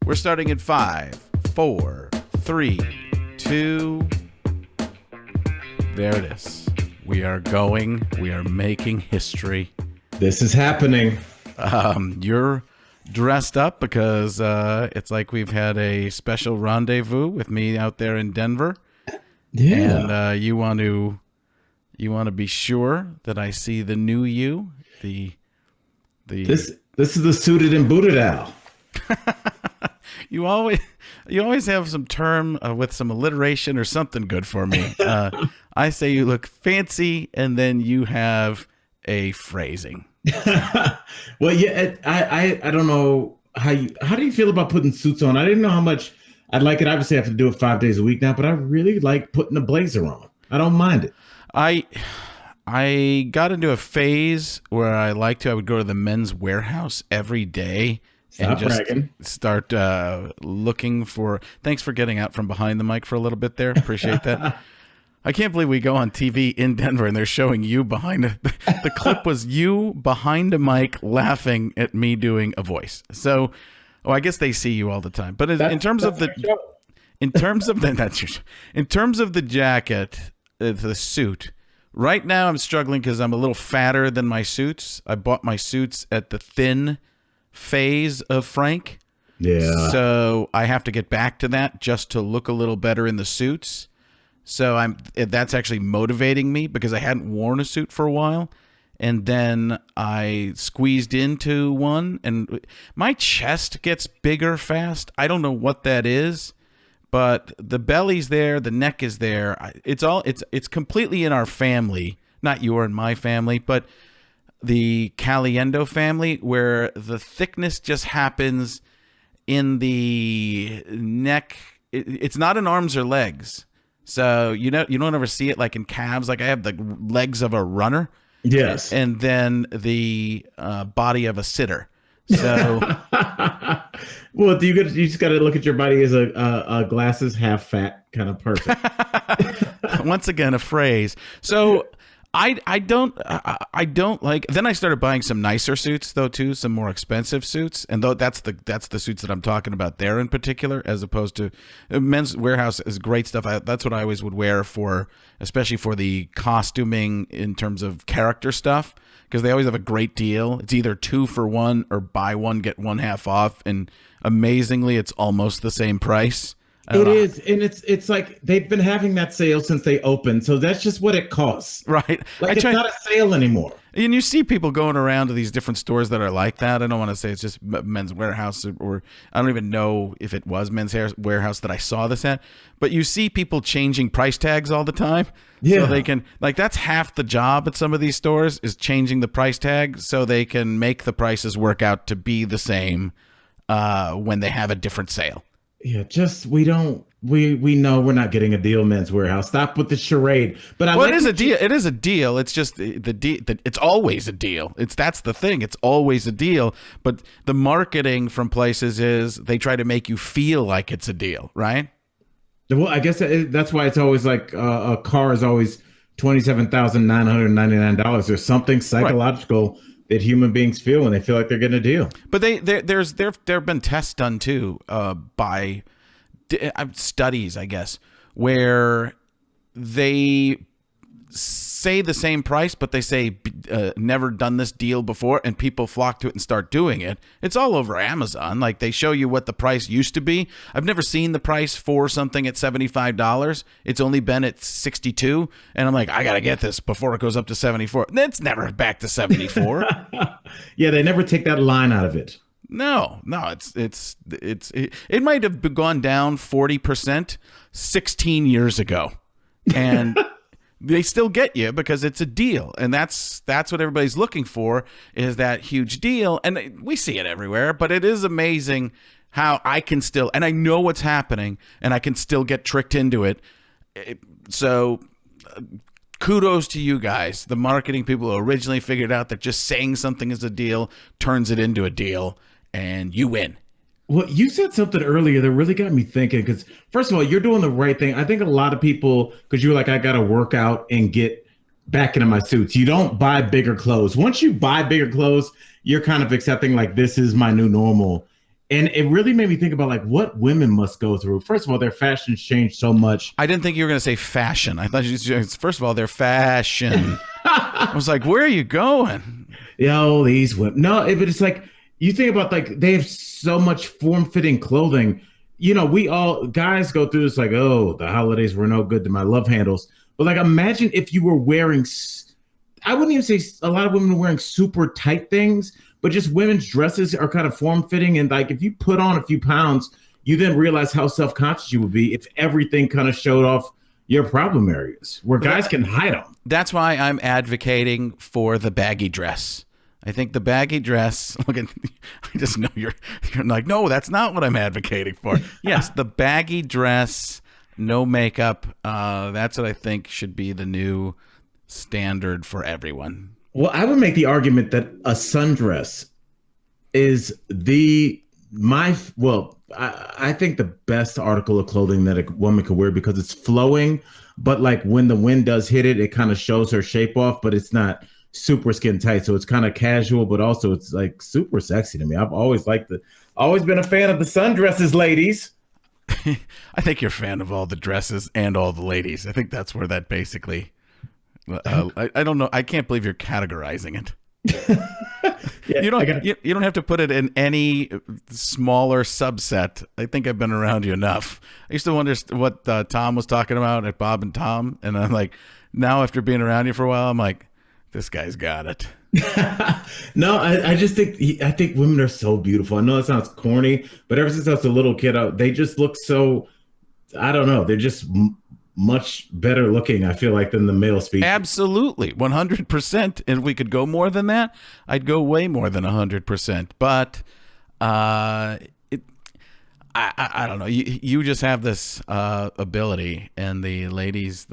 We're starting in 5, 4, 3, 2. There it is. We are going. We are making history. This is happening. You're dressed up because it's like we've had a special rendezvous with me out there in Denver. Yeah. And you want to be sure that I see the new you. This is the suited and booted Al. You always have some term with some alliteration or something good for me. I say you look fancy, and then you have a phrasing. Well, yeah, I don't know how do you feel about putting suits on? I didn't know how much I'd like it. Obviously, I have to do it 5 days a week now, but I really like putting a blazer on. I don't mind it. I got into a phase where I would go to the Men's Warehouse every day. Stop and just bragging. start looking for. Thanks for getting out from behind the mic for a little bit there. Appreciate that. I can't believe we go on TV in Denver and they're showing you behind it. The clip was you behind a mic laughing at me doing a voice. So, I guess they see you all the time. But in terms of the jacket, the suit. Right now, I'm struggling because I'm a little fatter than my suits. I bought my suits at the thin phase of Frank. Yeah. So I have to get back to that just to look a little better in the suits. So that's actually motivating me because I hadn't worn a suit for a while. And then I squeezed into one and my chest gets bigger fast. I don't know what that is, but the belly's there, the neck is there. It's completely in our family, not your and my family, but the Caliendo family, where the thickness just happens in the neck. It's not in arms or legs. So you don't ever see it like in calves. Like I have the legs of a runner. Yes. And then the body of a sitter. So well, you just got to look at your body as a glasses half fat kind of person. Once again, a phrase. So I don't like. Then I started buying some nicer suits though too, some more expensive suits, and though that's the suits that I'm talking about there in particular, as opposed to Men's Warehouse is great stuff. That's what I always would wear for, especially for the costuming in terms of character stuff, because they always have a great deal. It's either 2 for 1 or buy one get one half off, and amazingly, it's almost the same price. It is, and it's like they've been having that sale since they opened, so that's just what it costs. Right. It's not a sale anymore. And you see people going around to these different stores that are like that. I don't want to say it's just Men's Warehouse, or I don't even know if it was Men's Warehouse that I saw this at, but you see people changing price tags all the time. Yeah. So they can, like, that's half the job at some of these stores is changing the price tag so they can make the prices work out to be the same when they have a different sale. Yeah, we know we're not getting a deal, Men's Warehouse. Stop with the charade. But it is a deal. It is a deal. It's just it's always a deal. That's the thing. It's always a deal. But the marketing from places is they try to make you feel like it's a deal, right? Well, I guess that's why it's always like a car is always $27,999. There's something psychological that human beings feel when they feel like they're getting a deal. But there have been tests done too by studies, I guess, where they say the same price, but they say never done this deal before, and people flock to it and start doing it. It's all over Amazon. Like they show you what the price used to be. I've never seen the price for something at $75. It's only been at $62, and I'm like, I gotta get this before it goes up to $74. It's never back to $74. Yeah, they never take that line out of it. No, it might have gone down 40% 16 years ago, and they still get you because it's a deal, and that's what everybody's looking for, is that huge deal. And we see it everywhere, but it is amazing how I can still, and I know what's happening, and I can still get tricked into it. So kudos to you guys, the marketing people who originally figured out that just saying something is a deal turns it into a deal, and you win. Well, you said something earlier that really got me thinking, because first of all, you're doing the right thing. I think a lot of people, because you're like, I got to work out and get back into my suits. You don't buy bigger clothes. Once you buy bigger clothes, you're kind of accepting like, this is my new normal. And it really made me think about like what women must go through. First of all, their fashion's changed so much. I didn't think you were going to say fashion. I thought first of all, their fashion. I was like, where are you going? Yo, these women. No, but it's like you think about like they have so much form-fitting clothing. You know, we all guys go through this like, oh, the holidays were no good to my love handles. But like, imagine if you were wearing, I wouldn't even say a lot of women are wearing super tight things, but just women's dresses are kind of form-fitting. And like, if you put on a few pounds, you then realize how self-conscious you would be if everything kind of showed off your problem areas where guys can hide them. That's why I'm advocating for the baggy dress. I think the baggy dress, look at, I just know you're like, no, that's not what I'm advocating for. Yes, the baggy dress, no makeup, that's what I think should be the new standard for everyone. Well, I would make the argument that a sundress is I think the best article of clothing that a woman could wear because it's flowing, but like when the wind does hit it, it kind of shows her shape off, but it's not super skin tight. So it's kind of casual, but also it's like super sexy to me. I've always always been a fan of the sundresses, ladies. I think you're a fan of all the dresses and all the ladies. I think that's where that basically... I don't know. I can't believe you're categorizing it. Yeah, you don't have to put it in any smaller subset. I think I've been around you enough. I used to wonder what Tom was talking about at Bob and Tom, and I'm like, now after being around you for a while, I'm like, this guy's got it. No, I just think I think women are so beautiful. I know it sounds corny, but ever since I was a little kid, they just look so. I don't know. They're just much better looking, I feel like, than the male species. Absolutely, 100%. And if we could go more than that, I'd go way more than 100%. But I don't know. You just have this ability, and the ladies,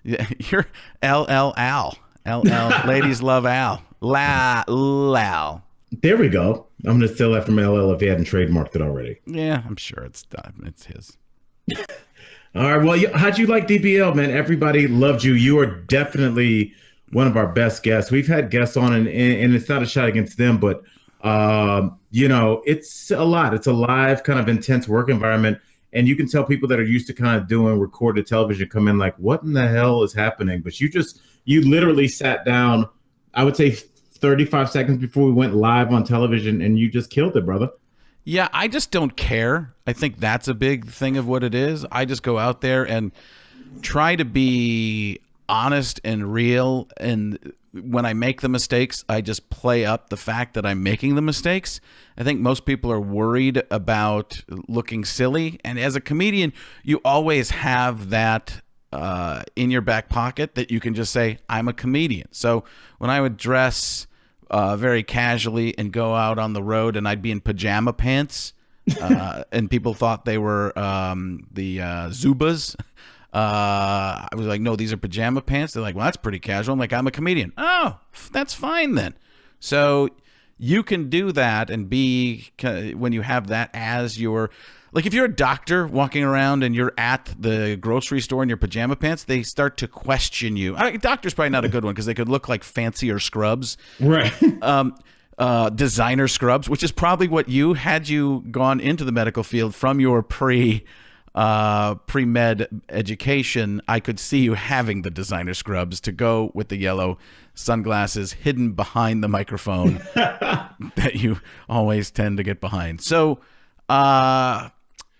you're Al. Ladies love Al. Lal. There we go. I'm gonna steal that from LL if he hadn't trademarked it already. Yeah, I'm sure it's done. It's his. All right. Well, how'd you like DBL, man? Everybody loved you. You are definitely one of our best guests. We've had guests on, and it's not a shot against them, but you know, it's a lot. It's a live, kind of intense work environment, and you can tell people that are used to kind of doing recorded television come in like, what in the hell is happening? But you literally sat down, I would say 35 seconds before we went live on television, and you just killed it, brother. Yeah, I just don't care. I think that's a big thing of what it is. I just go out there and try to be honest and real. And when I make the mistakes, I just play up the fact that I'm making the mistakes. I think most people are worried about looking silly. And as a comedian, you always have that in your back pocket that you can just say, I'm a comedian. So when I would dress very casually and go out on the road, and I'd be in pajama pants, and people thought they were the Zubas. I was like, no, these are pajama pants. They're like, well, that's pretty casual. I'm like, I'm a comedian. Oh, that's fine then. So you can do that and be, when you have that as your, like if you're a doctor walking around and you're at the grocery store in your pajama pants, they start to question you. Doctor's probably not a good one because they could look like fancier scrubs. Right. Designer scrubs, which is probably what had you gone into the medical field from your pre-med education. I could see you having the designer scrubs to go with the yellow sunglasses hidden behind the microphone that you always tend to get behind. So,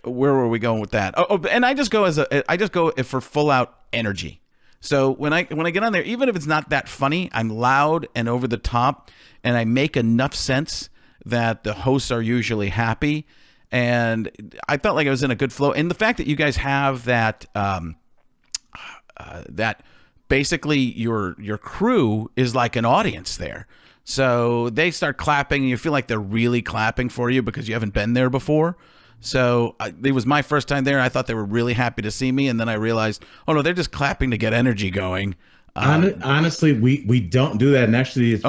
where were we going with that? Oh, and I just go for full out energy. So when I get on there, even if it's not that funny, I'm loud and over the top, and I make enough sense that the hosts are usually happy. And I felt like I was in a good flow. And the fact that you guys have that that basically your crew is like an audience there. So they start clapping, and you feel like they're really clapping for you because you haven't been there before. So it was my first time there. I thought they were really happy to see me, and then I realized, oh no, they're just clapping to get energy going. Honestly, we don't do that, and actually,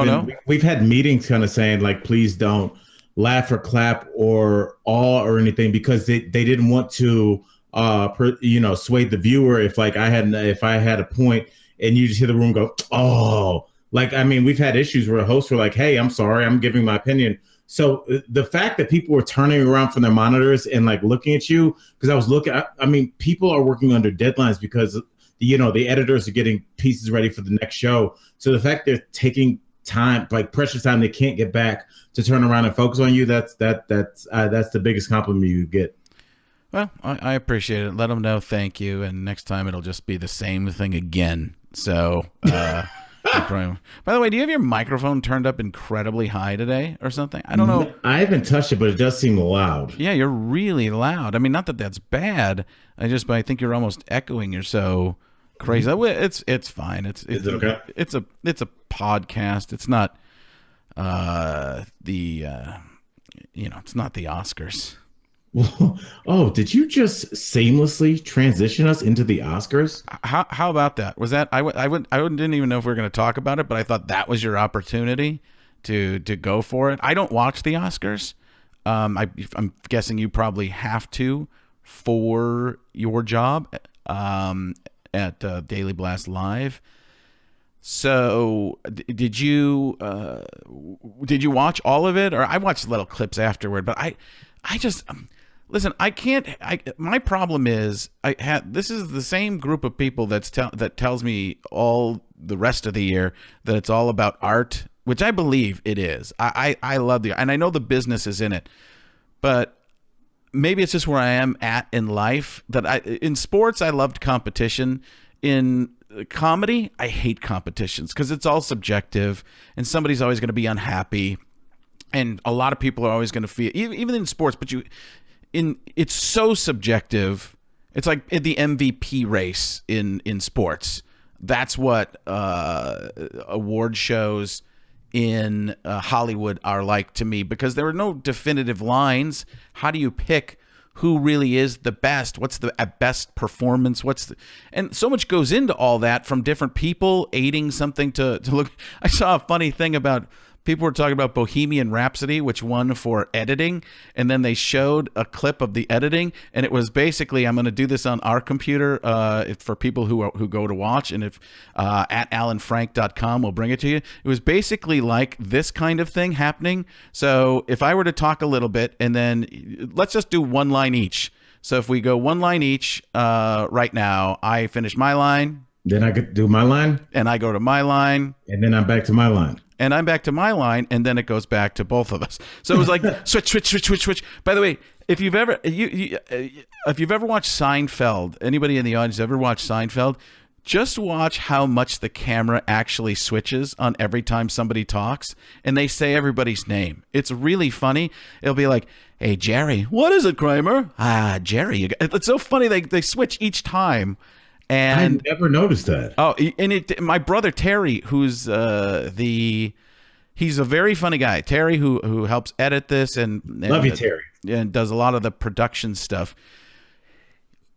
we've had meetings kind of saying like, please don't laugh or clap or awe or anything, because they didn't want to sway the viewer if I had a point and you just hear the room go, oh. Like, I mean, we've had issues where hosts were like, hey, I'm sorry, I'm giving my opinion. So the fact that people were turning around from their monitors and like looking at you, because I was looking, I mean, people are working under deadlines because, you know, the editors are getting pieces ready for the next show. So the fact they're taking time, like precious time, they can't get back to turn around and focus on you. That's the biggest compliment you get. Well, I appreciate it. Let them know thank you, and next time it'll just be the same thing again. So, by the way, do you have your microphone turned up incredibly high today or something? I don't know. I haven't touched it, but it does seem loud. Yeah, you're really loud. I mean, not that that's bad. But I think you're almost echoing. You're so crazy. It's fine. It's okay? It's a podcast. It's not it's not the Oscars. Oh, did you just seamlessly transition us into the Oscars? How about that? Was that I didn't even know if we were going to talk about it, but I thought that was your opportunity to go for it. I don't watch the Oscars. I'm guessing you probably have to for your job at Daily Blast Live. So did you watch all of it, or I watched little clips afterward? But I just. Listen, I can't. My problem is this is the same group of people that tells me all the rest of the year that it's all about art, which I believe it is. I love and I know the business is in it, but maybe it's just where I am at in life. In sports, I loved competition. In comedy, I hate competitions because it's all subjective, and somebody's always going to be unhappy, and a lot of people are always going to feel even in sports, but it's so subjective. It's like the MVP race in sports. That's what award shows in Hollywood are like to me, because there are no definitive lines. How do you pick who really is the best? What's the best performance? And so much goes into all that from different people aiding something to look. I saw a funny thing about. People were talking about Bohemian Rhapsody, which won for editing, and then they showed a clip of the editing, and it was basically, I'm going to do this on our computer for people who go to watch, and if at alanfrank.com will bring it to you. It was basically like this kind of thing happening. So if I were to talk a little bit, and then let's just do one line each. So if we go one line each right now, I finish my line. Then I could do my line. And I go to my line. And then I'm back to my line. And I'm back to my line, and then it goes back to both of us. So it was like switch. By the way, if you've ever watched Seinfeld, anybody in the audience ever watched Seinfeld? Just watch how much the camera actually switches on every time somebody talks, and they say everybody's name. It's really funny. It'll be like, "Hey Jerry, what is it, Kramer? Ah, Jerry." It's so funny. They switch each time. And I never noticed that. Oh, and my brother Terry, who's he's a very funny guy. Terry, who helps edit this and love you, Terry, and does a lot of the production stuff.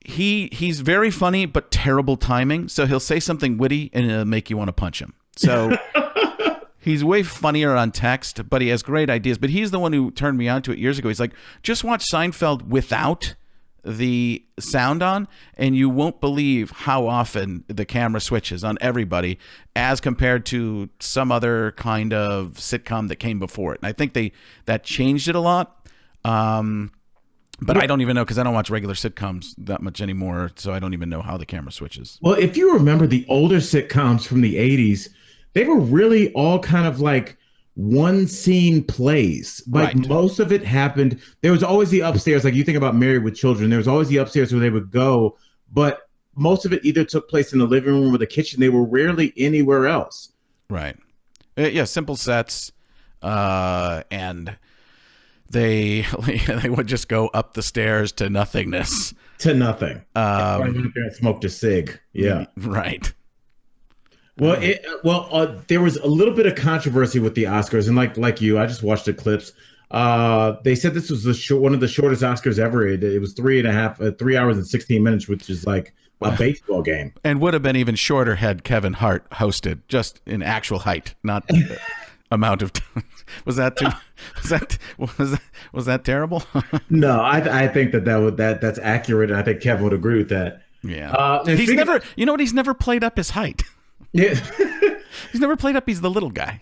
He's very funny, but terrible timing. So he'll say something witty and it'll make you want to punch him. So he's way funnier on text, but he has great ideas. But he's the one who turned me on to it years ago. He's like, just watch Seinfeld without the sound on, and you won't believe how often the camera switches on everybody as compared to some other kind of sitcom that came before it. And I think that changed it a lot. But I don't even know, because I don't watch regular sitcoms that much anymore, so I don't even know how the camera switches. Well, if you remember the older sitcoms from the 80s, they were really all kind of like one scene plays. Like right. Most of it happened. There was always the upstairs, like you think about Married with Children, there was always the upstairs where they would go, but most of it either took place in the living room or the kitchen. They were rarely anywhere else. Right. Yeah, simple sets. And they would just go up the stairs to nothingness. To nothing. I went up there and smoked a cig. Yeah. Right. Well, there was a little bit of controversy with the Oscars, and like you, I just watched the clips. They said this was one of the shortest Oscars ever. It was 3 hours and 16 minutes, which is like a baseball game, and would have been even shorter had Kevin Hart hosted, just in actual height, not amount of time. Was that terrible? No, I think that's accurate. I think Kevin would agree with that. Yeah, he's never played up his height. Yeah. He's never played up. He's the little guy.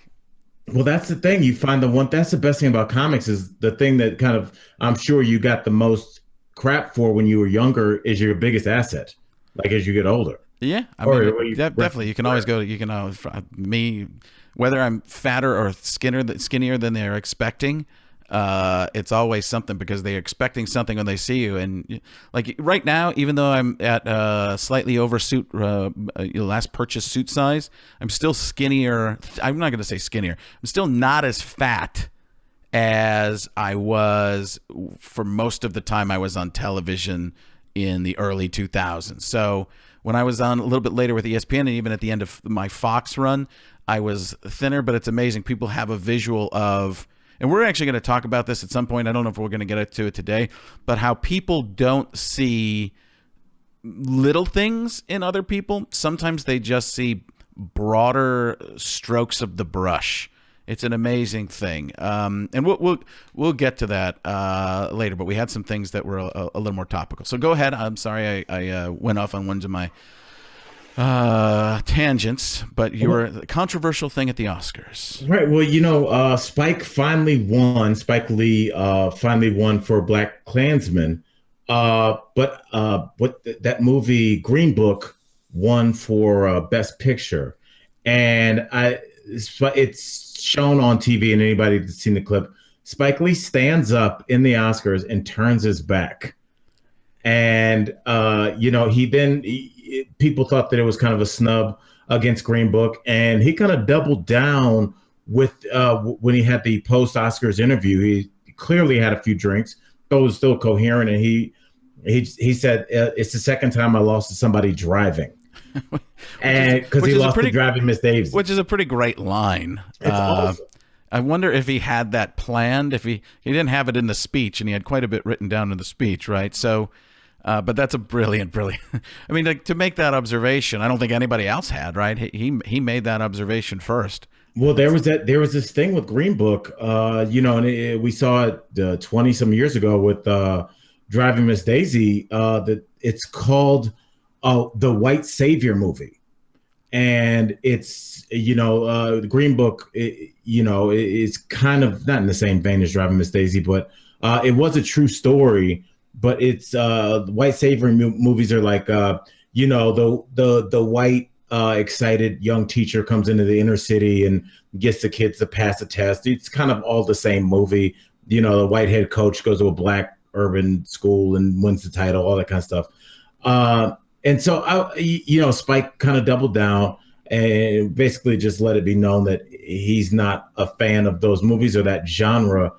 Well, that's the thing. You find the one that's the best thing about comics is the thing that kind of I'm sure you got the most crap for when you were younger is your biggest asset, like as you get older. Yeah, I Or, mean, or you definitely. You can always go. You can always me, whether I'm fatter or skinnier than they're expecting. It's always something because they're expecting something when they see you. And like right now, even though I'm at slightly over suit last purchase suit size, I'm still skinnier. I'm not going to say skinnier. I'm still not as fat as I was for most of the time I was on television in the early 2000s. So when I was on a little bit later with ESPN and even at the end of my Fox run, I was thinner, but it's amazing. People have a visual of, and we're actually going to talk about this at some point. I don't know if we're going to get to it today, but how people don't see little things in other people. Sometimes they just see broader strokes of the brush. It's an amazing thing, and we'll get to that later. But we had some things that were a little more topical. So go ahead. I'm sorry I went off on one of my tangents, but you were a controversial thing at the Oscars. Right. Well, Spike finally won. Spike Lee finally won for Black Klansman. But that movie Green Book won for Best Picture, and it's shown on TV, and anybody that's seen the clip, Spike Lee stands up in the Oscars and turns his back, and people thought that it was kind of a snub against Green Book, and he kind of doubled down with when he had the post Oscars interview. He clearly had a few drinks, but was still coherent, and he said it's the second time I lost to somebody driving. And because he lost to driving Miss Daisy, which is a pretty great line. It's awesome. I wonder if he had that planned. If he didn't have it in the speech, and he had quite a bit written down in the speech, right? So, but that's a brilliant. I mean, like, to make that observation, I don't think anybody else had, right? He made that observation first. Well, there was this thing with Green Book, and we saw it 20 some years ago with Driving Miss Daisy. That it's called the White Savior movie, and it's the Green Book. It's kind of not in the same vein as Driving Miss Daisy, but it was a true story. But it's White Savior movies are like the white excited young teacher comes into the inner city and gets the kids to pass a test. It's kind of all the same movie. The white head coach goes to a black urban school and wins the title, all that kind of stuff. And so, Spike kind of doubled down and basically just let it be known that he's not a fan of those movies or that genre.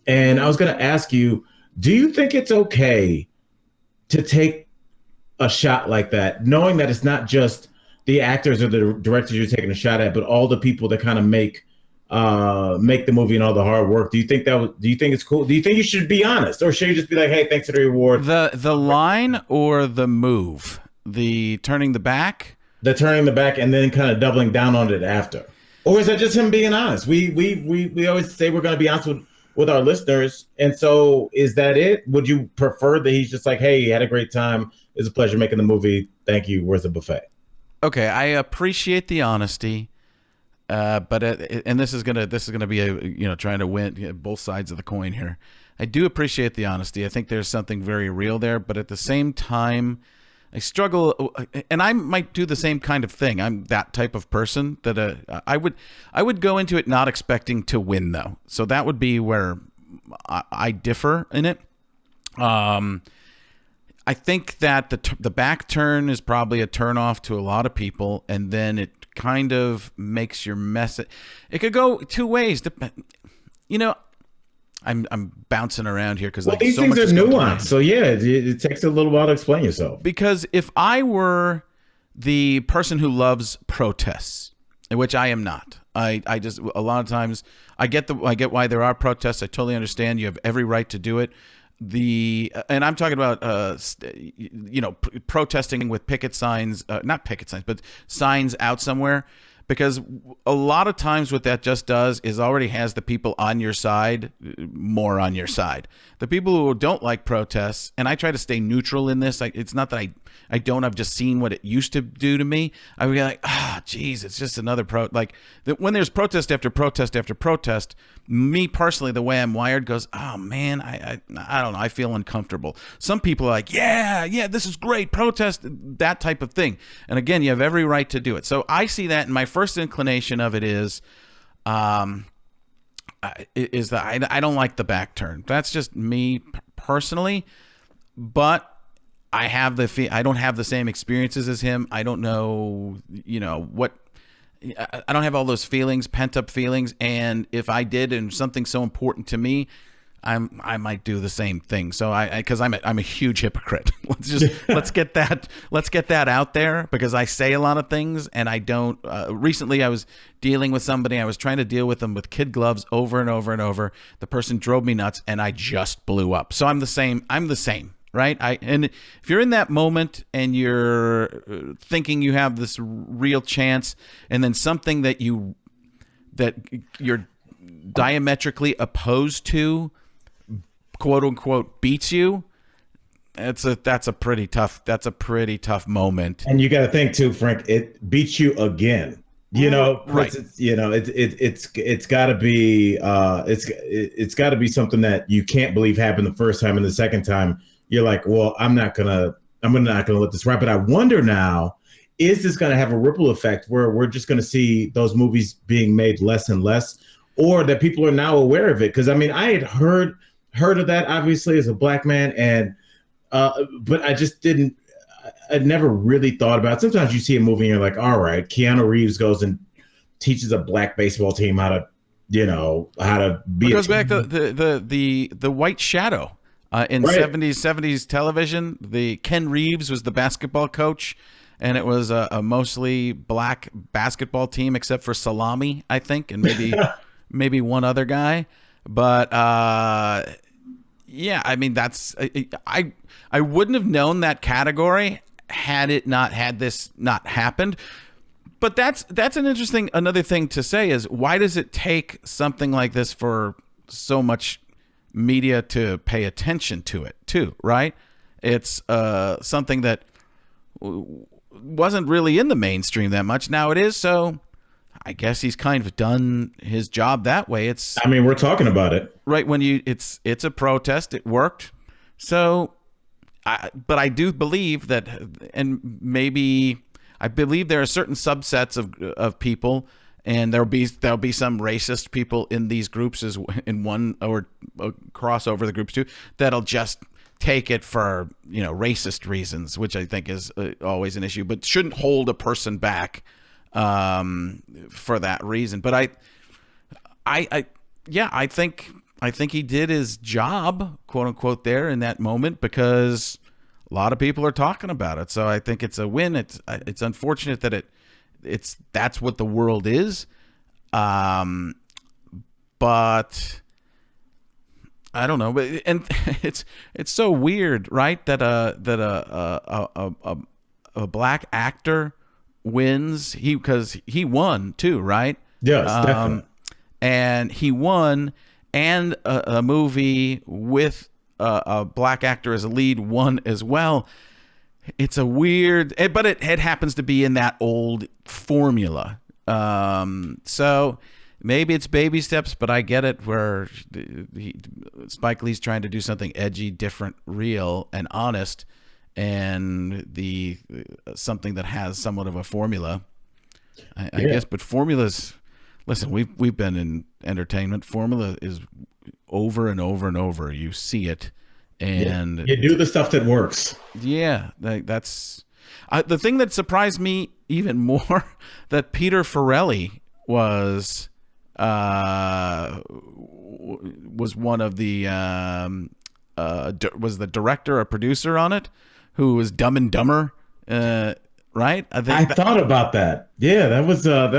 And I was going to ask you, do you think it's okay to take a shot like that, knowing that it's not just the actors or the directors you're taking a shot at, but all the people that kind of make the movie and all the hard work? Do you think it's cool? Do you think you should be honest, or should you just be like, hey, thanks for the reward? The line or the move, the turning the back? The turning the back and then kind of doubling down on it after. Or is that just him being honest? We always say we're going to be honest with our listeners. And so is that it? Would you prefer that he's just like, hey, had a great time. It's a pleasure making the movie. Thank you. Where's the buffet? Okay, I appreciate the honesty. But this is gonna be trying to win both sides of the coin here. I do appreciate the honesty. I think there's something very real there, but at the same time, I struggle, and I might do the same kind of thing. I'm that type of person that I would go into it not expecting to win, though. So that would be where I differ in it. I think that the back turn is probably a turnoff to a lot of people, and then it kind of makes your message. It could go two ways. I'm bouncing around here because these things are nuanced. So yeah, it takes a little while to explain yourself. Because if I were the person who loves protests, which I am not, I just a lot of times I get why there are protests. I totally understand. You have every right to do it. And I'm talking about protesting with picket signs, not picket signs, but signs out somewhere. Because a lot of times what that just does is already has the people on your side more on your side. The people who don't like protests, and I try to stay neutral in this. It's not that I don't. I've just seen what it used to do to me. I would be like, geez, it's just another when there's protest after protest after protest, me personally, the way I'm wired goes, oh man, I don't know, I feel uncomfortable. Some people are like, yeah, this is great, protest, that type of thing. And again, you have every right to do it. So I see that, and my first inclination of it is that I don't like the back turn. That's just me personally, but I don't have the same experiences as him. I don't know, what. I don't have all those feelings, pent up feelings, and if I did, and something so important to me, I might do the same thing. So because I'm a huge hypocrite. let's get that out there, because I say a lot of things and I don't. Recently, I was dealing with somebody. I was trying to deal with them with kid gloves over and over and over. The person drove me nuts, and I just blew up. So I'm the same. Right? And if you're in that moment and you're thinking you have this real chance, and then something that you're diametrically opposed to, quote unquote, beats you, that's a pretty tough moment. And you got to think too, Frank, it beats you again. Right? It's got to be it's got to be something that you can't believe happened the first time, and the second time you're like, well, I'm not gonna let this ride. But I wonder now, is this gonna have a ripple effect where we're just gonna see those movies being made less and less, or that people are now aware of it? Because I mean, I had heard of that, obviously, as a black man, and but I just didn't. I never really thought about it. Sometimes you see a movie and you're like, all right, Keanu Reeves goes and teaches a black baseball team how to be. It goes back to the White Shadow. In Right. 70s television, the Ken Reeves was the basketball coach, and it was a mostly black basketball team except for Salami, I think, and maybe one other guy. But yeah, I mean, that's I wouldn't have known that category had this not happened. But that's another thing to say is, why does it take something like this for so much media to pay attention to it too, right? It's something that wasn't really in the mainstream that much. Now it is, so I guess he's kind of done his job that way. I mean, we're talking about it. Right, when it's a protest, it worked. So but I do believe that, and maybe I believe there are certain subsets of people, and there'll be some racist people in these groups in one or cross over the groups too, that'll just take it for racist reasons, which I think is always an issue, but shouldn't hold a person back for that reason. But I think he did his job, quote unquote, there in that moment, because a lot of people are talking about it. So I think it's a win. It's unfortunate that that's what the world is, but I don't know. But and it's so weird, right? That a black actor wins. Because he won too, right? Yes, definitely. And he won, and a movie with a black actor as a lead won as well. It's a weird, but it happens to be in that old formula. So maybe it's baby steps, but I get it, where Spike Lee's trying to do something edgy, different, real, and honest, and something that has somewhat of a formula. I guess, but formulas. Listen, we've been in entertainment. Formula is over and over and over. You see it. And you do the stuff that works. Yeah, that's the thing that surprised me even more, that Peter Farrelly was one of the was the director or producer on it, who was Dumb and Dumber, right? I thought about that. Yeah, that was when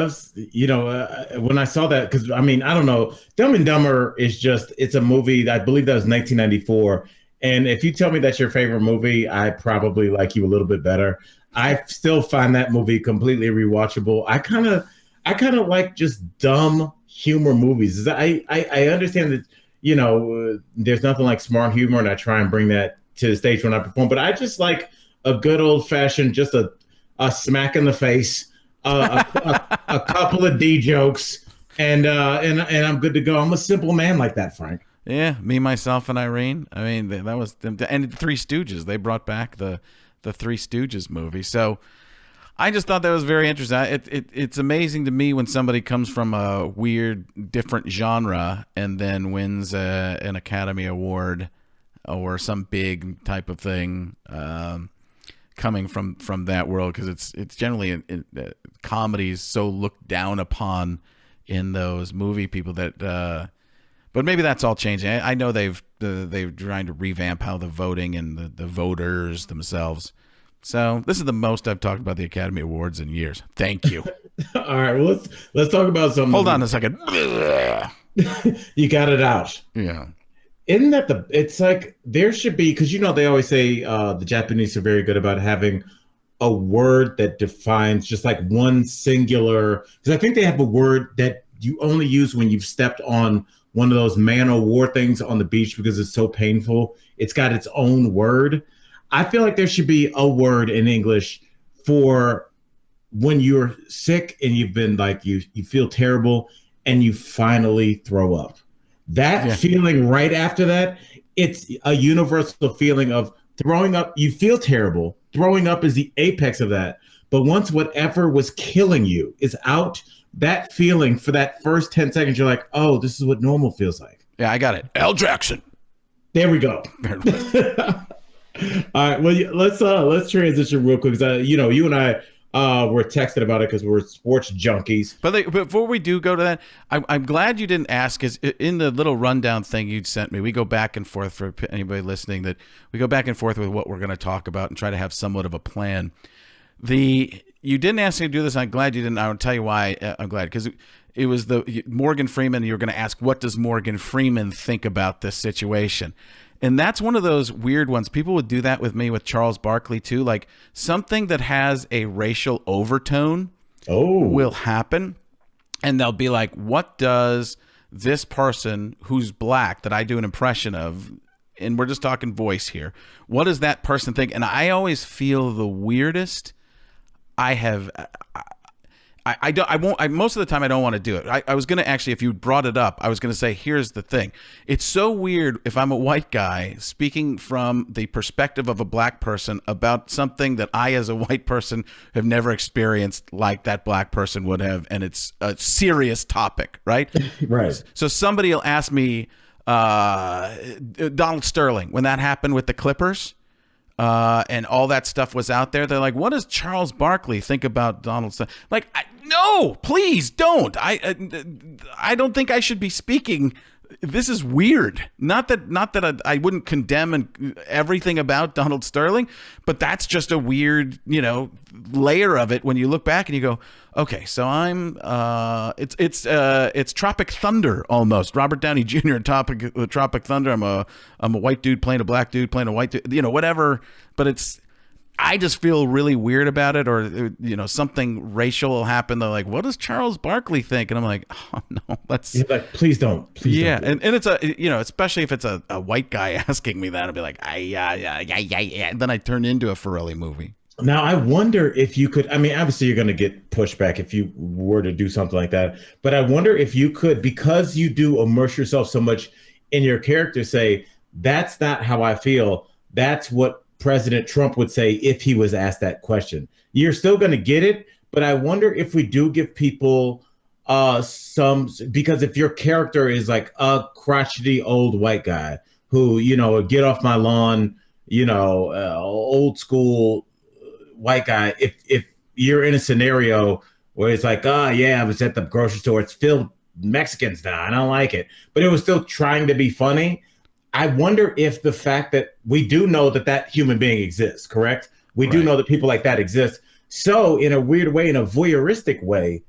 I saw that, because I mean, I don't know, Dumb and Dumber it's a movie, I believe that was 1994. And if you tell me that's your favorite movie, I probably like you a little bit better. I still find that movie completely rewatchable. I kind of like just dumb humor movies. I understand that, there's nothing like smart humor, and I try and bring that to the stage when I perform. But I just like a good old fashioned, just a smack in the face, a couple of D jokes, and I'm good to go. I'm a simple man like that, Frank. Yeah, me, myself, and Irene. I mean, that was them. And Three Stooges. They brought back the Three Stooges movie. So I just thought that was very interesting. It's amazing to me when somebody comes from a weird, different genre and then wins an Academy Award or some big type of thing coming from that world, because it's generally comedies so looked down upon in those movie people that. But maybe that's all changing. I know they're trying to revamp how the voting and the voters themselves. So this is the most I've talked about the Academy Awards in years. Thank you. All right, well, let's talk about something. Hold on a second. You got it out. Yeah. Isn't that it's like there should be, because they always say the Japanese are very good about having a word that defines just like one singular, because I think they have a word that you only use when you've stepped on one of those man o' war things on the beach because it's so painful. It's got its own word. I feel like there should be a word in English for when you're sick and you've been like, you feel terrible and you finally throw up. That feeling right after that, it's a universal feeling of throwing up. You feel terrible. Throwing up is the apex of that. But once whatever was killing you is out, that feeling for that first 10 seconds, you're like, oh, this is what normal feels like. Yeah, I got it. Al Jackson. There we go. All right. Well, let's transition real quick. Because you and I were texting about it because we're sports junkies. But before we do go to that, I'm glad you didn't ask, because in the little rundown thing you'd sent me, we go back and forth, for anybody listening, that we go back and forth with what we're going to talk about and try to have somewhat of a plan. You didn't ask me to do this. I'm glad you didn't. I'll tell you why I'm glad, because it was the Morgan Freeman. You were going to ask, what does Morgan Freeman think about this situation? And that's one of those weird ones. People would do that with me with Charles Barkley too. Like something that has a racial overtone will happen. And they'll be like, what does this person who's black that I do an impression of, and we're just talking voice here, what does that person think? And I always feel the weirdest. Most of the time I don't want to do it. I was going to actually, if you brought it up, I was going to say, here's the thing. It's so weird if I'm a white guy speaking from the perspective of a black person about something that I, as a white person, have never experienced like that black person would have. And it's a serious topic, right? Right. So somebody will ask me, Donald Sterling, when that happened with the Clippers, and all that stuff was out there. They're like, what does Charles Barkley think about Donald Sterling? Like, no, please don't. I don't think I should be speaking. This is weird. Not that I wouldn't condemn everything about Donald Sterling, but that's just a weird, layer of it when you look back and you go, okay, so I'm it's Tropic Thunder almost. Robert Downey Jr. in Tropic Thunder. I'm a white dude playing a black dude playing a white dude, whatever. But I just feel really weird about it, or something racial will happen. They're like, what does Charles Barkley think? And I'm like, oh no, You're like, please don't. Don't. And it's especially if it's a white guy asking me that, I'll be like, yeah. And then I turn into a Farrelly movie. Now, I wonder if you could, obviously you're going to get pushback if you were to do something like that, but I wonder if you could, because you do immerse yourself so much in your character, say, that's not how I feel. That's what President Trump would say if he was asked that question. You're still going to get it, but I wonder if we do give people because if your character is like a crotchety old white guy who, get off my lawn, old school white guy, if you're in a scenario where it's like, oh yeah, I was at the grocery store, it's filled Mexicans now, I don't like it, but it was still trying to be funny. I wonder if the fact that we do know that human being exists, correct? We do know that people like that exist. So in a weird way, in a voyeuristic way,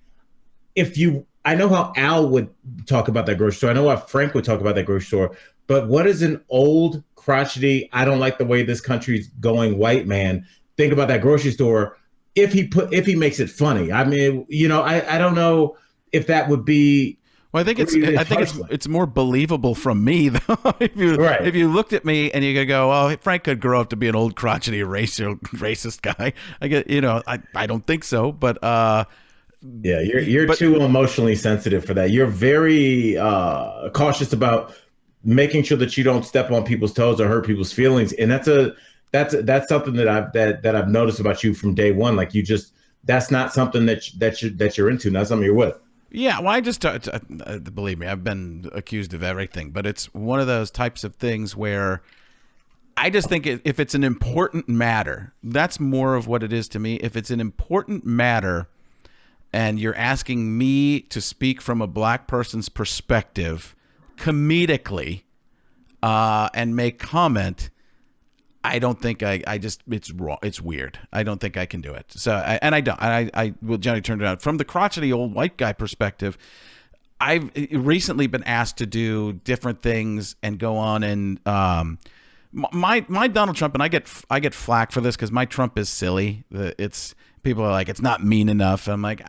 I know how Al would talk about that grocery store. I know how Frank would talk about that grocery store, but what is an old crotchety, I don't like the way this country's going white man think about that grocery store if he makes it funny? I don't know if that would be. Well, I think Or even it's harshly. it's more believable from me though. Right. If you looked at me and you could go, "Oh, Frank could grow up to be an old crotchety racist guy." I get, I don't think so, Yeah, you're but too emotionally sensitive for that. You're very cautious about making sure that you don't step on people's toes or hurt people's feelings, and that's something that I've noticed about you from day one. Like you just that's not something that you're into. Not something you're with. yeah, well, I just believe me, I've been accused of everything, but it's one of those types of things where I just think if it's an important matter, that's more of what it is to me. If it's an important matter and you're asking me to speak from a black person's perspective comedically and make comment, I don't think I just it's wrong. It's weird. I don't think I can do it. So I don't. I will generally turn it out from the crotchety old white guy perspective. I've recently been asked to do different things and go on and my Donald Trump, and I get flack for this because my Trump is silly. It's people are like it's not mean enough. I'm like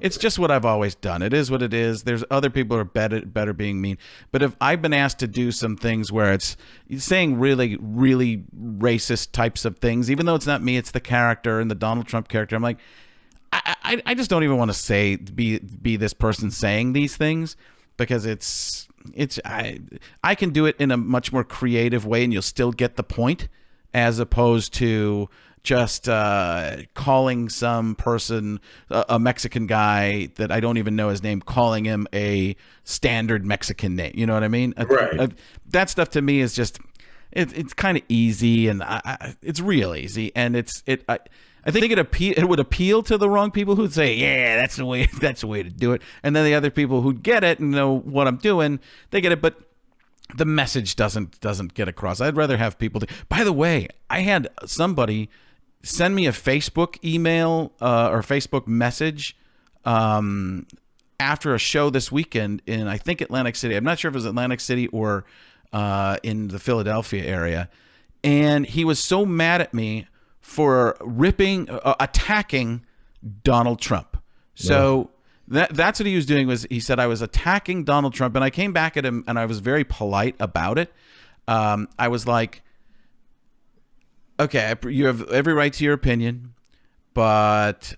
it's just what I've always done. It is what it is. There's other people who are better being mean. But if I've been asked to do some things where it's saying really, really racist types of things, even though it's not me, it's the character and the Donald Trump character, I'm like, I just don't even want to say be this person saying these things because I can do it in a much more creative way and you'll still get the point as opposed to just calling some person, a Mexican guy that I don't even know his name, calling him a standard Mexican name. You know what I mean? Right. That stuff to me is just, it's kind of easy and it's real easy. And I think it would appeal to the wrong people who'd say, yeah, that's the way to do it. And then the other people who get it and know what I'm doing, they get it. But the message doesn't get across. I'd rather have people by the way, I had somebody send me a Facebook email or Facebook message after a show this weekend in, I think, Atlantic City. I'm not sure if it was Atlantic City or in the Philadelphia area. And he was so mad at me for attacking Donald Trump. So that's what he was doing. Was he said I was attacking Donald Trump, and I came back at him, and I was very polite about it. I was like, okay, you have every right to your opinion, but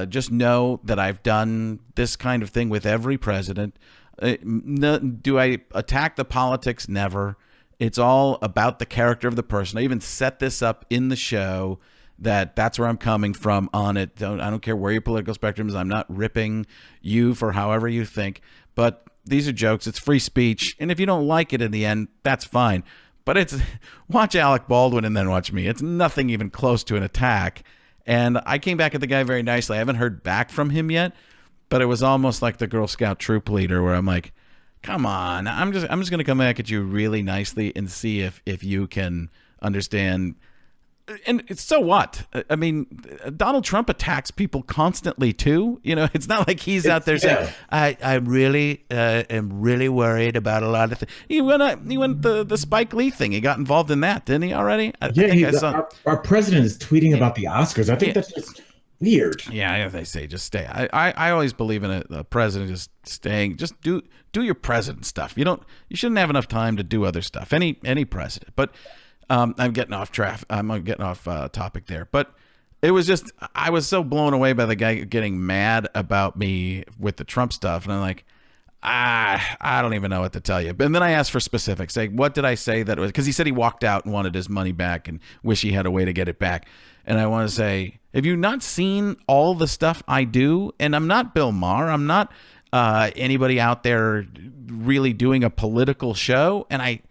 just know that I've done this kind of thing with every president. Do I attack the politics? Never. It's all about the character of the person. I even set this up in the show that's where I'm coming from on it. I don't care where your political spectrum is. I'm not ripping you for however you think. But these are jokes. It's free speech. And if you don't like it in the end, that's fine. But watch Alec Baldwin and then watch me. It's nothing even close to an attack. And I came back at the guy very nicely. I haven't heard back from him yet, but it was almost like the Girl Scout troop leader where I'm like, come on, I'm just going to come back at you really nicely and see if you can understand. And so what? I mean, Donald Trump attacks people constantly too. It's not like he's out there saying, "I really am really worried about a lot of things." He went the Spike Lee thing. He got involved in that, didn't he? Already? Our president is tweeting about the Oscars. I think that's just weird. Yeah, they say just stay. I always believe in a president just staying. Just do your president stuff. You shouldn't have enough time to do other stuff. Any president, but. I'm getting off topic there, but it was just I was so blown away by the guy getting mad about me with the Trump stuff, and I'm like, I don't even know what to tell you. And then I asked for specifics, like what did I say that it was? Because he said he walked out and wanted his money back and wish he had a way to get it back. And I want to say, have you not seen all the stuff I do? And I'm not Bill Maher. I'm not anybody out there really doing a political show, and I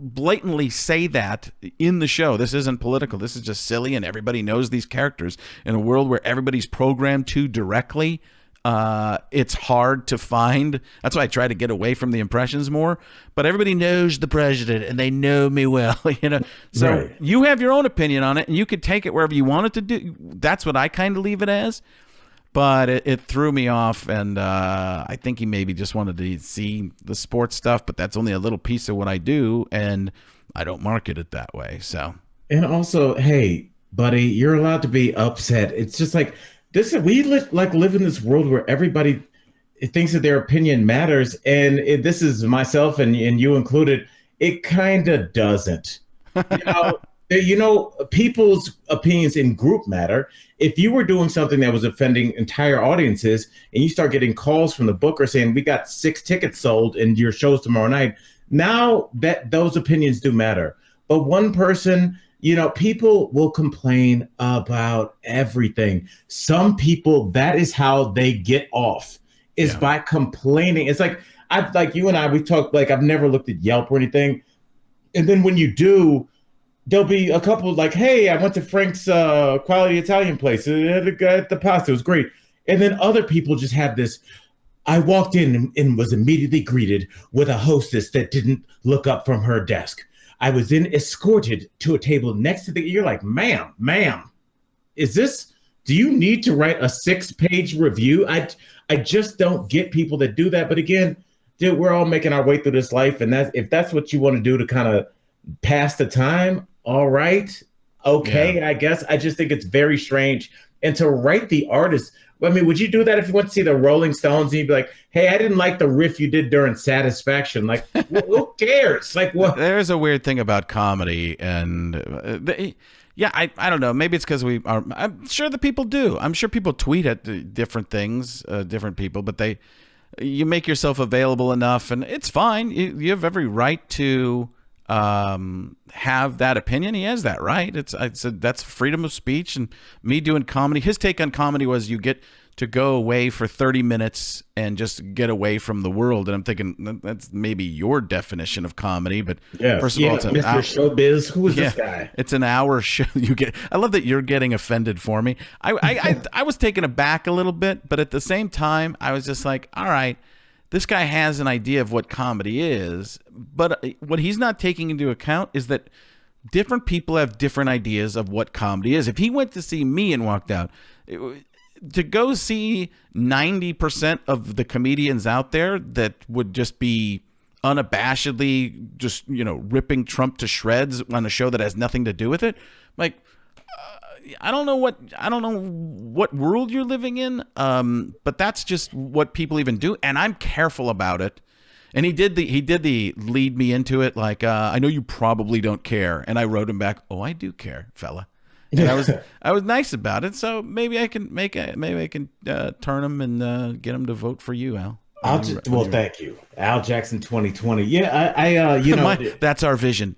blatantly say that in the show. This isn't political. This is just silly, and everybody knows these characters. In a world where everybody's programmed too directly, it's hard to find. That's why I try to get away from the impressions more. But everybody knows the president, and they know me well. So right. You have your own opinion on it, and you could take it wherever you want it to do. That's what I kind of leave it as. But it threw me off, and I think he maybe just wanted to see the sports stuff, but that's only a little piece of what I do, and I don't market it that way. So, and also, hey, buddy, you're allowed to be upset. It's just like this. We live in this world where everybody thinks that their opinion matters, and this is myself and you included. It kind of doesn't. You know, people's opinions in group matter. If you were doing something that was offending entire audiences, and you start getting calls from the booker saying we got 6 tickets sold in your shows tomorrow night, now that those opinions do matter. But one person, people will complain about everything. Some people, that is how they get off, is by complaining. It's like you and I, we talked, like, I've never looked at Yelp or anything. And then when you do, there'll be a couple like, hey, I went to Frank's quality Italian place. The pasta was great. And then other people just have this, I walked in and was immediately greeted with a hostess that didn't look up from her desk. I was then escorted to a table next to you're like, ma'am, do you need to write a 6-page review? I just don't get people that do that. But again, dude, we're all making our way through this life. And if that's what you want to do to kind of pass the time, all right, okay, I guess. I just think it's very strange. And to write the artist, I mean, would you do that if you went to see the Rolling Stones and you'd be like, hey, I didn't like the riff you did during Satisfaction? Like, who cares? Like, what? There's a weird thing about comedy, and I don't know. Maybe it's because I'm sure the people do. I'm sure people tweet at different things, different people, but you make yourself available enough, and it's fine. You have every right to have that opinion. He has that right. That's freedom of speech. And me doing comedy, his take on comedy was you get to go away for 30 minutes and just get away from the world. And I'm thinking that's maybe your definition of comedy, but first of all, it's Mr. Showbiz. Who is this guy? It's an hour show. I love that you're getting offended for me. I was taken aback a little bit, but at the same time, I was just like, all right, this guy has an idea of what comedy is, but what he's not taking into account is that different people have different ideas of what comedy is. If he went to see me and walked out, to go see 90% of the comedians out there that would just be unabashedly just, ripping Trump to shreds on a show that has nothing to do with it, like, I don't know what world you're living in, but that's just what people even do, and I'm careful about it. And he did the lead me into it, like, I know you probably don't care, and I wrote him back, oh, I do care, fella. And I was nice about it, so maybe I can turn him and get him to vote for you, Al. Thank you, Al Jackson 2020. Yeah, I that's our vision.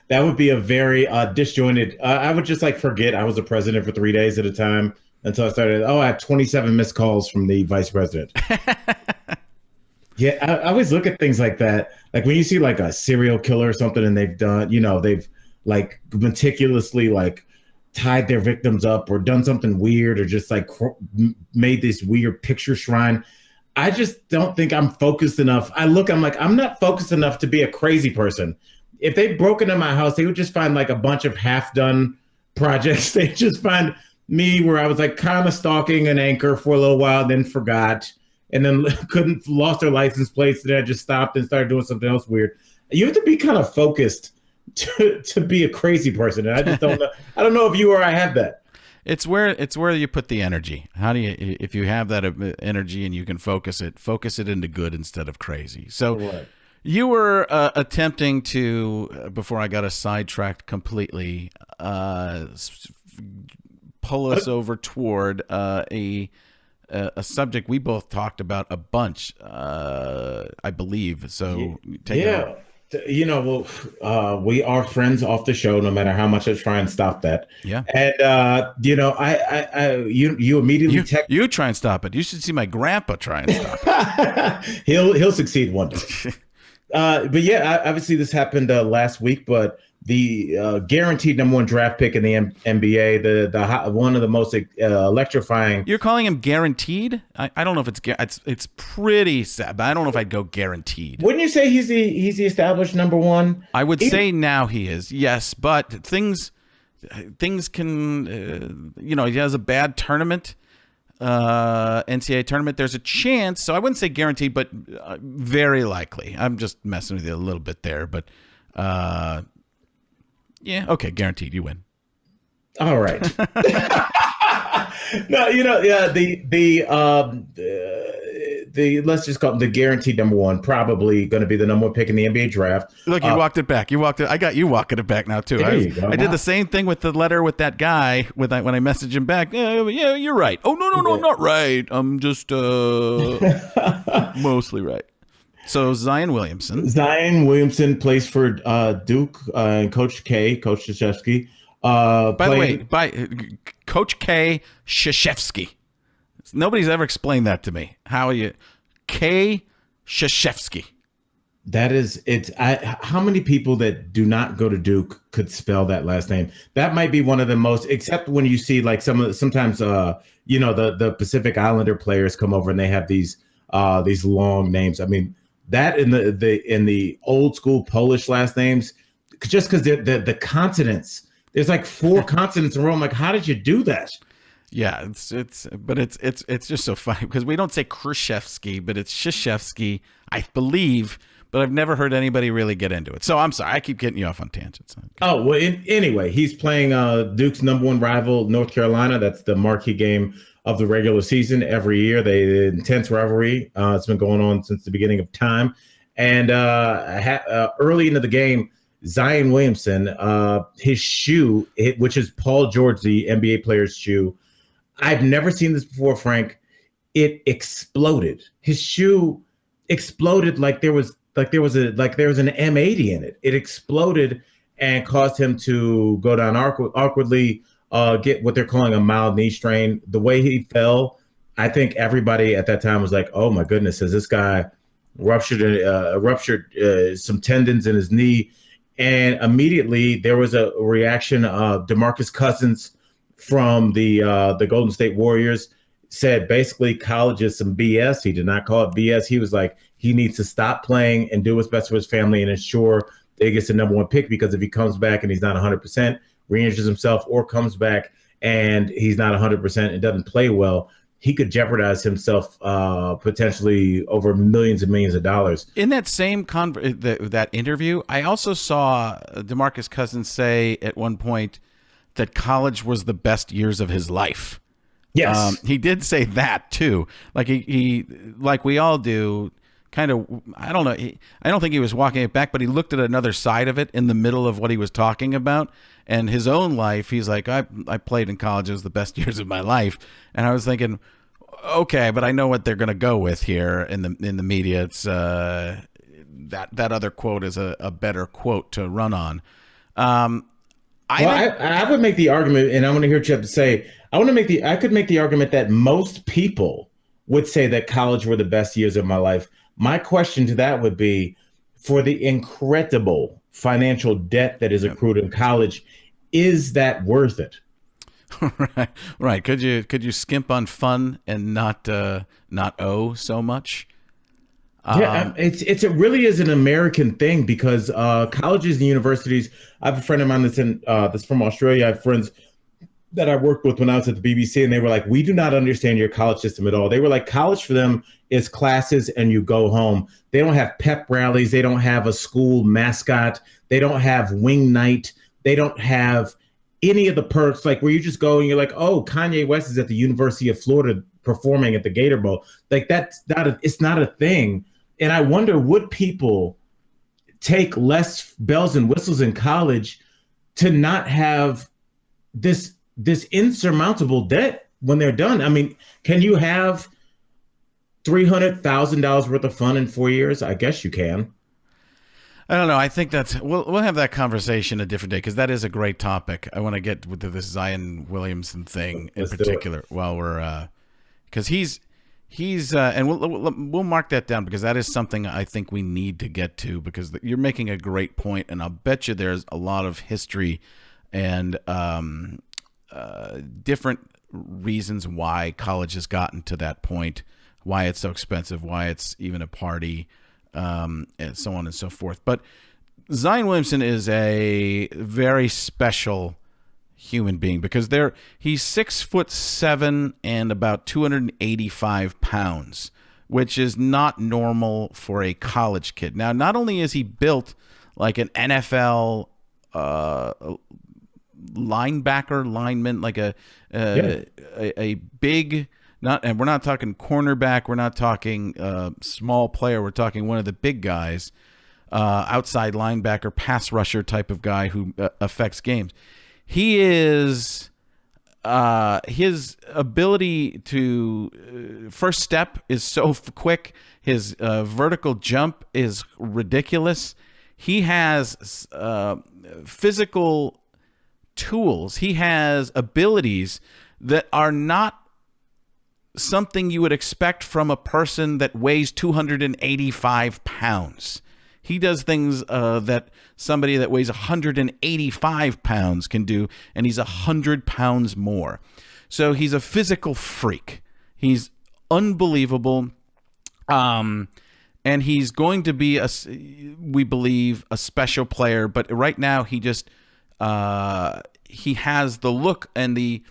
That would be a very disjointed. I would just forget I was a president for 3 days at a time until I started. Oh, I have 27 missed calls from the vice president. Yeah, I always look at things like that. Like when you see a serial killer or something, and they've done, they've meticulously tied their victims up or done something weird or just made this weird picture shrine. I just don't think I'm focused enough. I'm not focused enough to be a crazy person. If they broke into my house, they would just find a bunch of half-done projects. They just find me where I was kind of stalking an anchor for a little while, then forgot, and then lost their license plates. Then I just stopped and started doing something else weird. You have to be kind of focused to be a crazy person, and I just don't know. I don't know if you or I have that. It's where you put the energy. How do you, if you have that energy and you can focus it into good instead of crazy. So. Right. You were attempting to, before I got us sidetracked completely, pull us over toward a subject we both talked about a bunch, I believe. So take it over. We are friends off the show, no matter how much I try and stop that. Yeah. And you immediately you try and stop it. You should see my grandpa try and stop it. He'll succeed one day. But yeah, obviously this happened last week, but the guaranteed number 1 draft pick in the NBA, the one of the most electrifying. You're calling him guaranteed? I don't know if it's pretty sad, but I don't know if I'd go guaranteed. Wouldn't you say he's the established number 1? I would say now he is, yes, but things can, he has a bad tournament. NCAA tournament, there's a chance, so I wouldn't say guaranteed, but very likely. I'm just messing with you a little bit there, but yeah, okay, guaranteed you win. All right. No, the let's just call him the guaranteed number one, probably going to be the number one pick in the NBA draft. Look, you walked it back. You walked it. I got you walking it back now too. There you go. I did the same thing with the letter with that guy when I messaged him back. Yeah, you're right. Oh no, I'm not right. I'm just mostly right. So Zion Williamson. Zion Williamson plays for Duke and Coach Krzyzewski. By the way, Coach K. Krzyzewski. Nobody's ever explained that to me. How are you, K. Krzyzewski? That is, how many people that do not go to Duke could spell that last name? That might be one of the most, except when you see like sometimes the Pacific Islander players come over and they have these long names. I mean, that in the old school Polish last names, just because the consonants, there's like 4 consonants in a row. I'm like, how did you do that? Yeah, it's just so funny because we don't say Krzyzewski, but it's Krzyzewski, I believe, but I've never heard anybody really get into it. So I'm sorry, I keep getting you off on tangents. Okay. Oh, well, anyway, he's playing Duke's number one rival, North Carolina. That's the marquee game of the regular season every year. The intense rivalry. It's been going on since the beginning of time. And early into the game, Zion Williamson, his shoe, which is Paul George, the NBA player's shoe. I've never seen this before, Frank. It exploded. His shoe exploded like there was an M80 in it. It exploded and caused him to go down awkwardly, get what they're calling a mild knee strain. The way he fell, I think everybody at that time was like, "Oh my goodness, has this guy ruptured some tendons in his knee?" And immediately there was a reaction. DeMarcus Cousins from the Golden State Warriors said basically college is some BS. He did not call it BS. He was like, he needs to stop playing and do what's best for his family and ensure that he gets the number one pick, because if he comes back and he's not 100%, re-injures himself, or comes back and he's not 100% and doesn't play well, he could jeopardize himself potentially over millions and millions of dollars. In that same that interview, I also saw DeMarcus Cousins say at one point that college was the best years of his life. Yes. He did say that too. Like he like we all do, kind of, I don't know. I don't think he was walking it back, but he looked at another side of it in the middle of what he was talking about. And his own life, he's like, I played in college. It was the best years of my life. And I was thinking, okay, but I know what they're going to go with here in the media. It's that other quote is a better quote to run on. I would make the argument, and I want to hear what you have to say. I could make the argument that most people would say that college were the best years of my life. My question to that would be, for the incredible financial debt that is accrued in college, is that worth it? Right. Could you skimp on fun and not owe so much? Yeah, it really is an American thing, because colleges and universities. I have a friend of mine that's from Australia. I have friends that I worked with when I was at the BBC, and they were like, "We do not understand your college system at all." They were like, college for them is classes and you go home. They don't have pep rallies. They don't have a school mascot. They don't have wing night. They don't have any of the perks, like where you just go and you're like, "Oh, Kanye West is at the University of Florida performing at the Gator Bowl." Like it's not a thing. And I wonder, would people take less bells and whistles in college to not have this insurmountable debt when they're done? I mean, can you have $300,000 worth of fun in 4 years? I guess you can. I don't know. I think we'll have that conversation a different day, because that is a great topic. I want to get with this Zion Williamson thing in particular while we're because he's and we'll mark that down, because that is something I think we need to get to, because you're making a great point, and I'll bet you there's a lot of history and different reasons why college has gotten to that point, why it's so expensive, why it's even a party, and so on and so forth. But Zion Williamson is a very special human being, because he's 6'7" and about 285 pounds, which is not normal for a college kid. Now, not only is he built like an NFL lineman, like a big and we're not talking cornerback. We're not talking small player. We're talking one of the big guys, outside linebacker, pass rusher type of guy who affects games. He is his ability to first step is so quick. His vertical jump is ridiculous. He has physical tools. He has abilities that are not something you would expect from a person that weighs 285 pounds. He does things that somebody that weighs 185 pounds can do, and he's 100 pounds more. So he's a physical freak. He's unbelievable. And he's going to be, we believe, a special player. But right now, he just he has the look, and the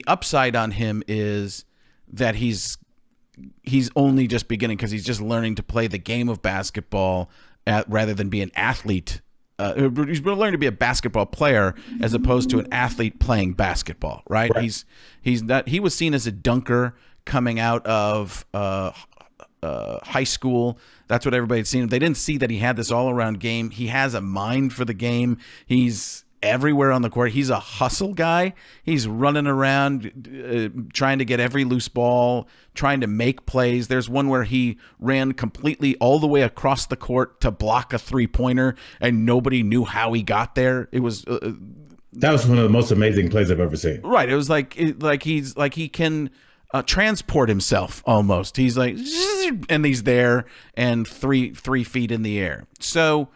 upside on him is that he's only just beginning, because he's just learning to play the game of basketball rather than be an athlete. He's learning to be a basketball player as opposed to an athlete playing basketball, right? He was seen as a dunker coming out of high school. That's what everybody had seen. They didn't see that he had this all-around game. He has a mind for the game. He's everywhere on the court. He's a hustle guy. He's running around trying to get every loose ball, trying to make plays. There's one where he ran completely all the way across the court to block a three-pointer, and nobody knew how he got there. It was that was one of the most amazing plays I've ever seen. Right. It was like he can transport himself almost. He's like, and he's there and three feet in the air. So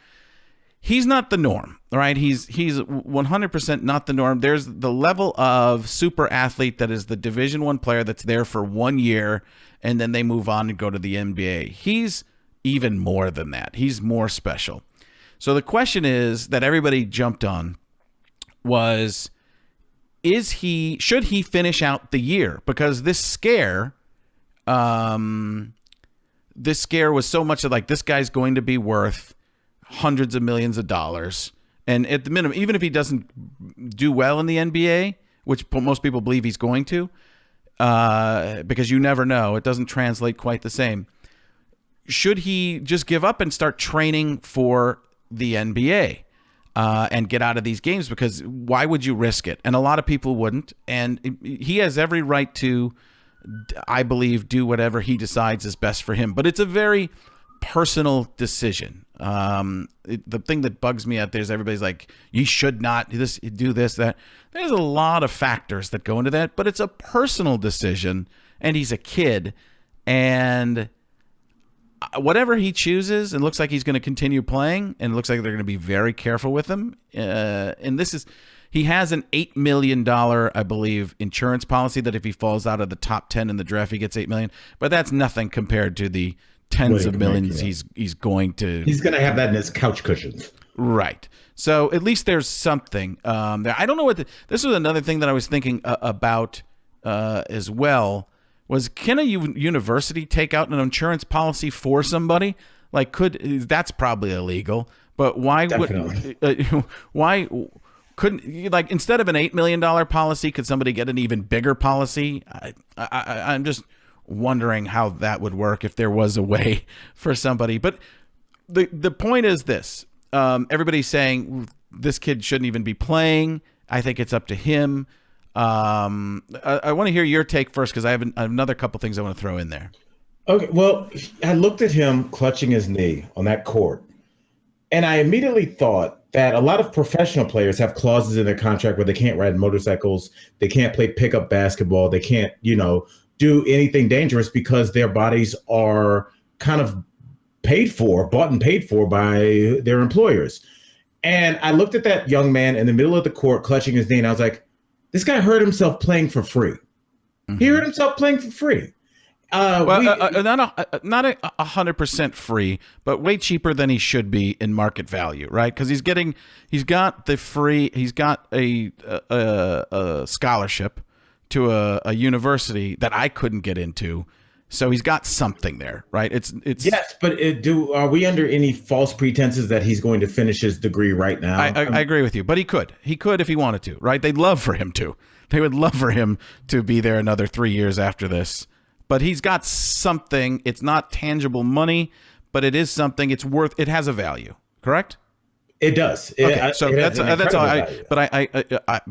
he's not the norm, right? He's 100% not the norm. There's the level of super athlete that is the Division I player that's there for 1 year, and then they move on and go to the NBA. He's even more than that. He's more special. So the question is that everybody jumped on was, should he finish out the year? Because this scare was so much of like, this guy's going to be worth hundreds of millions of dollars. And at the minimum, even if he doesn't do well in the NBA, which most people believe he's going to, because you never know, it doesn't translate quite the same. Should he just give up and start training for the NBA? And get out of these games, because why would you risk it? And a lot of people wouldn't. And he has every right to, I believe, do whatever he decides is best for him. But it's a very personal decision. The thing that bugs me out there is everybody's like, you should not do this, that. There's a lot of factors that go into that, but it's a personal decision. And he's a kid. And whatever he chooses, and looks like he's going to continue playing, and it looks like they're going to be very careful with him. And he has an $8 million, I believe, insurance policy that if he falls out of the top 10 in the draft, he gets $8 million. But that's nothing compared to the tens of millions he's going to. He's going to have that in his couch cushions. Right. So at least there's something there. I don't know this was another thing that I was thinking about as well. Was, can a university take out an insurance policy for somebody? Like, that's probably illegal. But why why couldn't, like, instead of an $8 million policy, could somebody get an even bigger policy? I'm just wondering how that would work if there was a way for somebody. But the point is this: everybody's saying this kid shouldn't even be playing. I think it's up to him. I want to hear your take first, because I have another couple things I want to throw in there. Okay, well, I looked at him clutching his knee on that court, and I immediately thought that a lot of professional players have clauses in their contract where they can't ride motorcycles, they can't play pickup basketball, they can't, do anything dangerous, because their bodies are kind of bought and paid for by their employers. And I looked at that young man in the middle of the court clutching his knee, and I was like, this guy hurt himself playing for free. Mm-hmm. He hurt himself playing for free. Not 100% free, but way cheaper than he should be in market value, right? Because he's got a scholarship to a university that I couldn't get into, So he's got something there, right? It's Yes, but are we under any false pretenses that he's going to finish his degree right now? I agree with you, but he could if he wanted to, right? They'd love for him to. They would love for him to be there another 3 years after this. But he's got something. It's not tangible money, but it is something. It's worth. It has a value. Correct? It does. Okay, so that's all. But I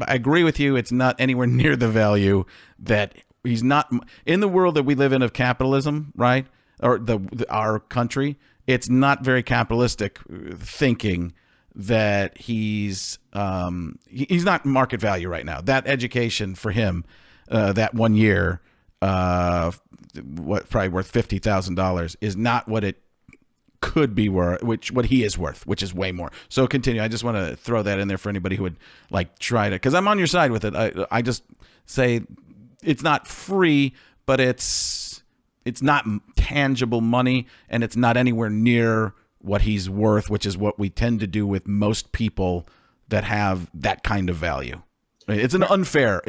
agree with you. It's not anywhere near the value that he's not in the world that we live in of capitalism, right? Or our country. It's not very capitalistic thinking that he's not market value right now. That education for him, that 1 year, probably worth $50,000, is not what it could be worth, what he is worth, which is way more. So continue. I just want to throw that in there for anybody who would like try to, because I'm on your side with it. I just say it's not free, but it's not tangible money, and it's not anywhere near what he's worth, which is what we tend to do with most people that have that kind of value. It's an unfair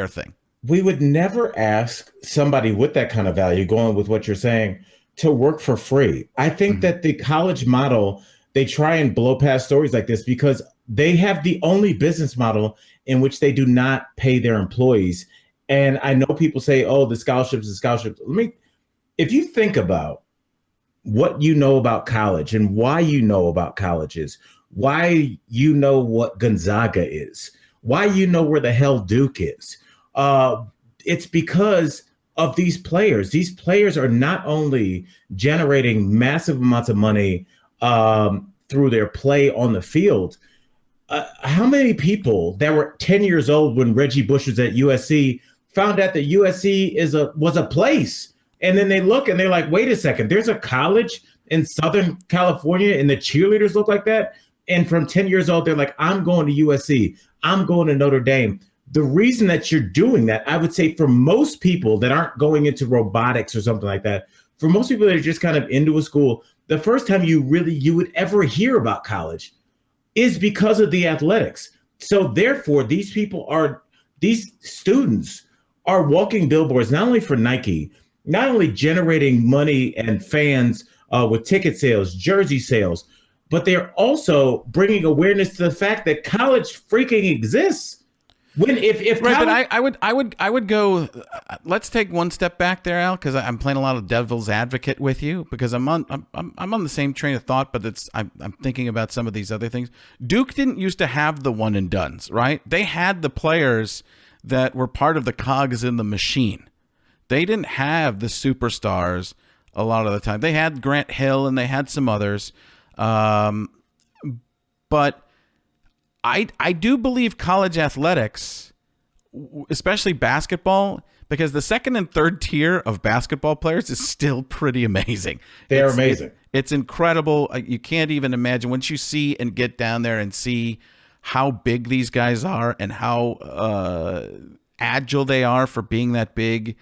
thing. We would never ask somebody with that kind of value, going with what you're saying, to work for free. I think that the college model, they try and blow past stories like this because they have the only business model in which they do not pay their employees. And I know people say, oh, the scholarships. If you think about what you know about college and why you know about colleges, why you know what Gonzaga is, why you know where the hell Duke is, it's because of these players. These players are not only generating massive amounts of money through their play on the field. How many people that were 10 years old when Reggie Bush was at USC found out that USC was a place? And then they look and they're like, wait a second, there's a college in Southern California and the cheerleaders look like that. And from 10 years old, they're like, I'm going to USC. I'm going to Notre Dame. The reason that you're doing that, I would say for most people that aren't going into robotics or something like that, for most people that are just kind of into a school, the first time you would ever hear about college is because of the athletics. So therefore, these students are walking billboards, not only for Nike, not only generating money and fans with ticket sales, jersey sales, but they're also bringing awareness to the fact that college freaking exists. If right, college... but I would go. Let's take one step back there, Al, because I'm playing a lot of devil's advocate with you because I'm on the same train of thought, but I'm thinking about some of these other things. Duke didn't used to have the one and dones, right? They had the players that were part of the cogs in the machine. They didn't have the superstars a lot of the time. They had Grant Hill and they had some others, but. I do believe college athletics, especially basketball, because the second and third tier of basketball players is still pretty amazing. They're amazing. It's incredible. You can't even imagine once you see and get down there and see how big these guys are and how agile they are for being that big.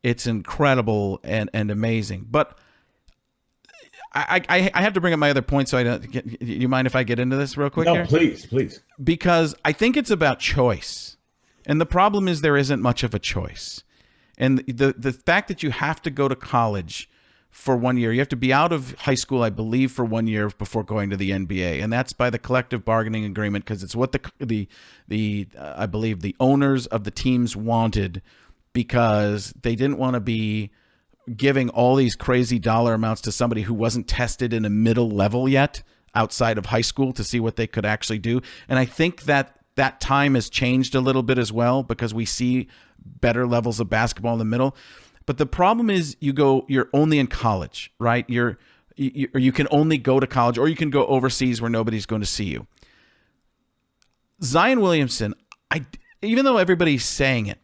It's incredible and amazing. But I have to bring up my other point, so I don't. You mind if I get into this real quick? No, here? please. Because I think it's about choice, and the problem is there isn't much of a choice. And the fact that you have to go to college for 1 year, you have to be out of high school, I believe, for 1 year before going to the NBA, and that's by the collective bargaining agreement because it's what I believe the owners of the teams wanted because they didn't want to be giving all these crazy dollar amounts to somebody who wasn't tested in a middle level yet outside of high school to see what they could actually do. And I think that time has changed a little bit as well because we see better levels of basketball in the middle. But the problem is you're only in college, right? You can only go to college or you can go overseas where nobody's going to see you. Zion Williamson, even though everybody's saying it,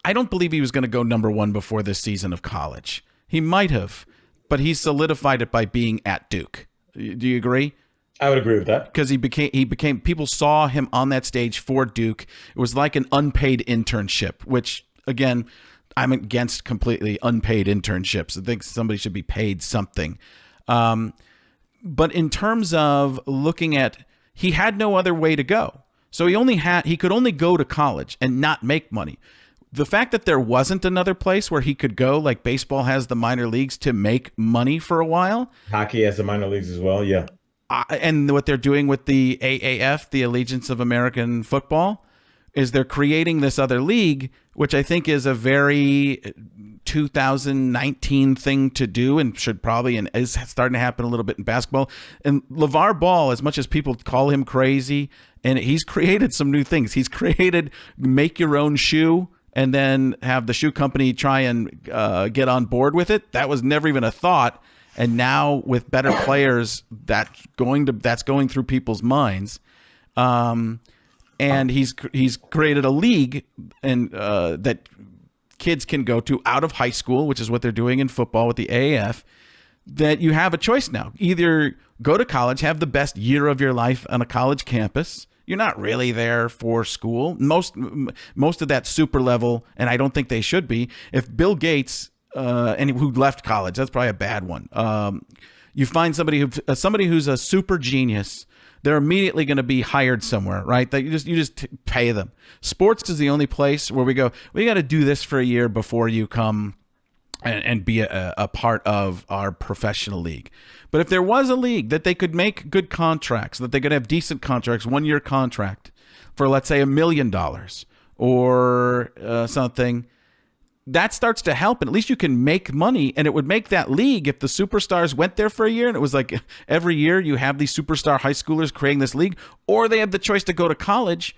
I don't believe he was going to go number one before this season of college. He might have, but he solidified it by being at Duke. Do you agree? I would agree with that. Because he became people saw him on that stage for Duke. It was like an unpaid internship, which again, I'm against completely unpaid internships. I think somebody should be paid something. But in terms of looking at, he had no other way to go. So he could only go to college and not make money. the fact that there wasn't another place where he could go, like baseball has the minor leagues, to make money for a while. Hockey has the minor leagues as well. Yeah. And what they're doing with the AAF, the Allegiance of American Football, is they're creating this other league, which I think is a very 2019 thing to do and should probably, and is starting to happen a little bit in basketball. And LeVar Ball, as much as people call him crazy, and he's created some new things. He's created make your own shoe and then have the shoe company try and get on board with it. That was never even a thought. And now with better players, that's going through people's minds. And he's created a league and that kids can go to out of high school, which is what they're doing in football with the AAF, that you have a choice now. Either go to college, have the best year of your life on a college campus. You're not really there for school. Most of that super level, and I don't think they should be. If Bill Gates, and who left college, that's probably a bad one. You find somebody who's a super genius, they're immediately going to be hired somewhere, right? That you just pay them. Sports is the only place where we go, we got to do this for a year before you come and be a part of our professional league. But if there was a league that they could make good contracts, that they could have decent contracts, 1-year contract for, let's say, $1 million or something, that starts to help, and at least you can make money. And it would make that league, if the superstars went there for a year and it was like every year you have these superstar high schoolers creating this league, or they have the choice to go to college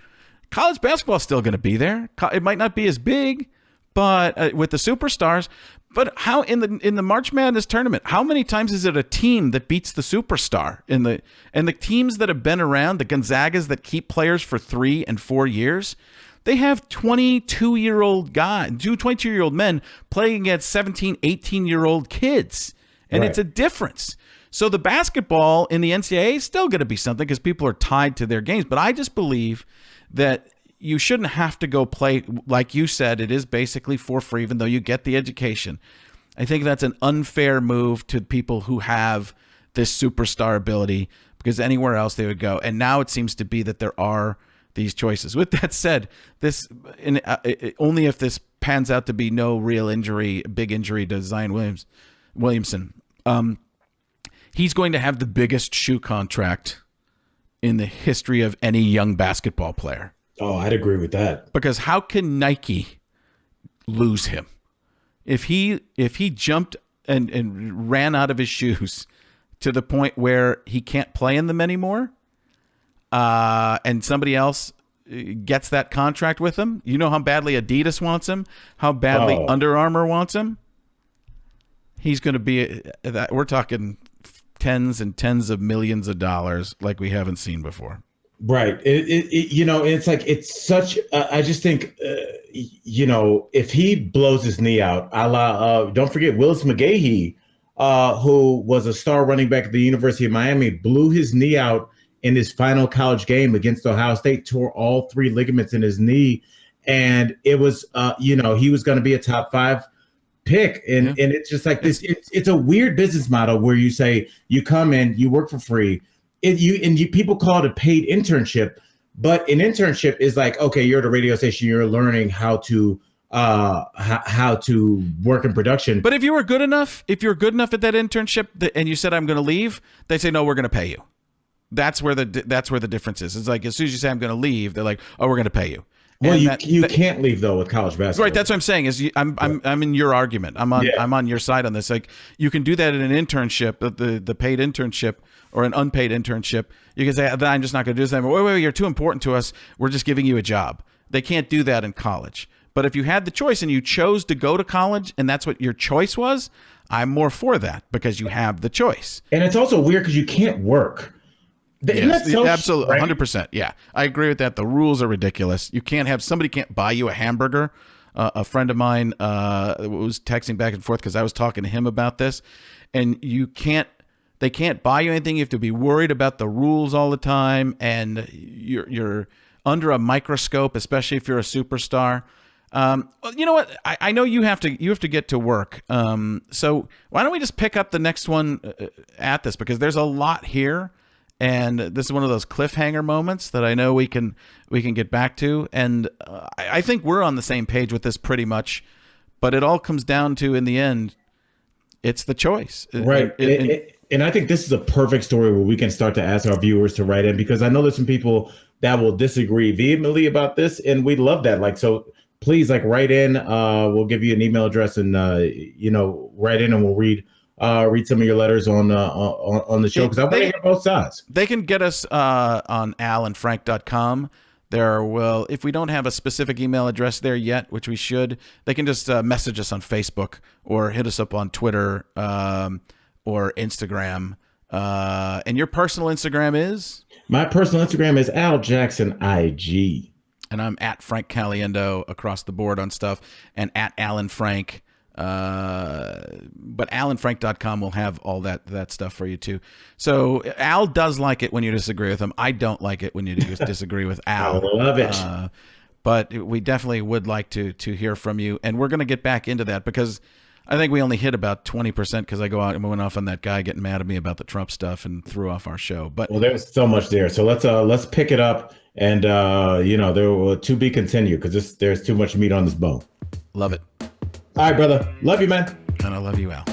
basketball is still going to be there. It might not be as big, but with the superstars. But how in the March Madness tournament, how many times is it a team that beats the superstar and the teams that have been around, the Gonzagas that keep players for 3 and 4 years? They have 22-year-old men playing against 17, 18-year-old kids. And It's a difference. So the basketball in the NCAA is still going to be something because people are tied to their games. But I just believe that you shouldn't have to go play. Like you said, it is basically for free, even though you get the education. I think that's an unfair move to people who have this superstar ability, because anywhere else they would go. And now it seems to be that there are these choices. With that said, only if this pans out to be no real big injury to Zion Williamson, he's going to have the biggest shoe contract in the history of any young basketball player. Oh, I'd agree with that. Because how can Nike lose him? If he jumped and ran out of his shoes to the point where he can't play in them anymore, and somebody else gets that contract with him, you know how badly Adidas wants him, how badly Under Armour wants him. He's going to be we're talking tens and tens of millions of dollars like we haven't seen before. Right. It's like, it's such, I just think, if he blows his knee out, don't forget Willis McGahee, who was a star running back at the University of Miami, blew his knee out in his final college game against Ohio State, tore all 3 ligaments in his knee. And it was, he was going to be a top 5 pick. And it's just like this, it's a weird business model where you say, you come in, you work for free. People call it a paid internship, but an internship is like, okay, you're at a radio station, you're learning how to work in production. But if you're good enough at that internship and you said, I'm going to leave, they say, no, we're going to pay you. That's where the difference is. It's like, as soon as you say I'm going to leave, they're like, oh, we're going to pay you. Well, you can't leave though with college basketball. Right, that's what I'm saying. I'm in your argument. I'm on your side on this. Like, you can do that in an internship, the paid internship or an unpaid internship. You can say, I'm just not going to do this anymore. Wait, you're too important to us. We're just giving you a job. They can't do that in college. But if you had the choice and you chose to go to college and that's what your choice was, I'm more for that because you have the choice. And it's also weird because you can't work. Yes, absolutely, 100%. Yeah, I agree with that. The rules are ridiculous. Somebody can't buy you a hamburger. A friend of mine was texting back and forth because I was talking to him about this, and they can't buy you anything. You have to be worried about the rules all the time, and you're under a microscope, especially if you're a superstar. You know what? I know you have to get to work. So why don't we just pick up the next one at this, because there's a lot here. And this is one of those cliffhanger moments that I know we can get back to. And I think we're on the same page with this pretty much. But it all comes down to, in the end, it's the choice. Right. And I think this is a perfect story where we can start to ask our viewers to write in, because I know there's some people that will disagree vehemently about this, and we love that. Like, so please, like, write in. We'll give you an email address, and write in, and we'll read some of your letters on the show, because I want to hear both sides. They can get us on alandfrank.com. If we don't have a specific email address there yet, which we should, they can just message us on Facebook or hit us up on Twitter or Instagram. And your personal Instagram is? My personal Instagram is Al Jackson IG. And I'm at Frank Caliendo across the board on stuff, and at Alan Frank. But alanfrank.com will have all that stuff for you too. So Al does like it when you disagree with him. I don't like it when you disagree with Al. I love it. But we definitely would like to hear from you, and we're going to get back into that, because I think we only hit about 20% because I go out and went off on that guy getting mad at me about the Trump stuff and threw off our show. But there's so much there. So let's pick it up, and there will to be continued, because there's too much meat on this bone. Love it. All right, brother. Love you, man. And I love you, Al.